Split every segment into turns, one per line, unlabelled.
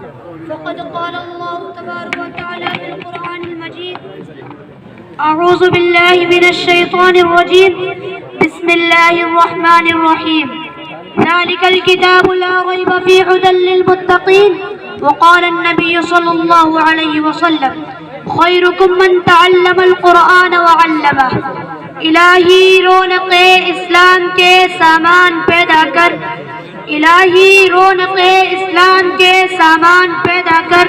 فقد قال الله تبارك وتعالى في القرآن المجيد: أعوذ بالله من الشيطان الرجيم، بسم الله الرحمن الرحيم، ذلك الكتاب لا ريب فيه هدى للمتقين. وقال النبي صلی اللہ علیہ وسلم: خیرکم من تعلم القرآن وعلمہ. الہی رونق اسلام کے سامان پیدا کر، الہی رونق اسلام کے سامان پیدا کر،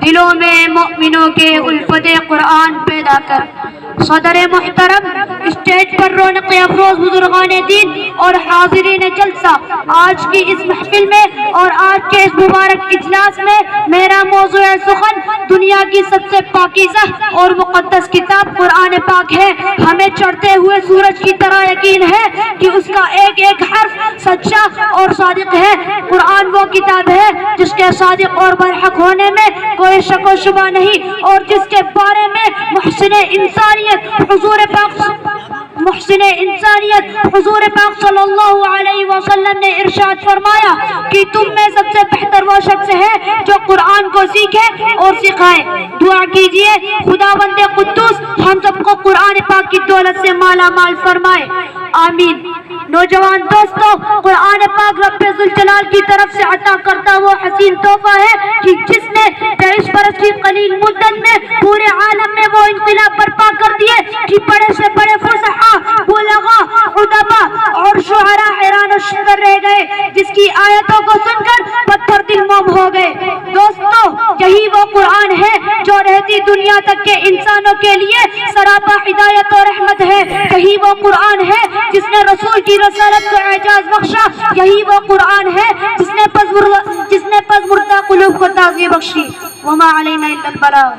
دلوں میں مؤمنوں کے الفت قرآن پیدا کر. صدر محترم، اسٹیج پر رونق افروز بزرگان دین اور حاضرین جلسہ، آج کی اس محفل میں اور آج کے اس مبارک اجلاس میں میرا موضوع سخن دنیا کی سب سے پاکیزہ اور مقدس کتاب قرآن پاک ہے. ہمیں چڑھتے ہوئے سورج کی طرح یقین ہے کہ اس کا ایک ایک حرف سچا اور صادق ہے. قرآن وہ کتاب ہے جس کے صادق اور برحق ہونے میں کوئی شک و شبہ نہیں، اور جس کے بارے میں محسن انسانیت حضور پاک صلی اللہ علیہ وسلم نے ارشاد فرمایا کہ تم میں سب سے بہتر وہ شخص ہے جو قرآن کو سیکھے اور سکھائے. دعا کیجئے خداوند قدوس ہم سب کو قرآن پاک کی دولت سے مالا مال فرمائے، آمین. نوجوان دوستو، قرآن پاک رب ذوالجلال کی طرف سے عطا کرتا وہ حسین تحفہ ہے کہ جس نے 23 برس کی قلیل مدت میں پورے عالم میں وہ انقلاب برپا کر دیے کہ بڑے سے بڑے فصحاء، بلغاء، ادباء اور شعراء حیران و شکر رہ گئے، جس کی آیتوں کو سن کر پتھر دل موم ہو گئے. دوستو، یہی وہ قرآن ہے جو رہتی دنیا تک کے انسانوں کے لیے سراپا ہدایت و رحمت ہے. یہی وہ قرآن ہے جس نے رسول کی رسالت کو اعجاز بخشا. یہی وہ قرآن ہے جس نے پس مردہ قلوب کو تازگی بخشی. وما علینا الا البلاغ.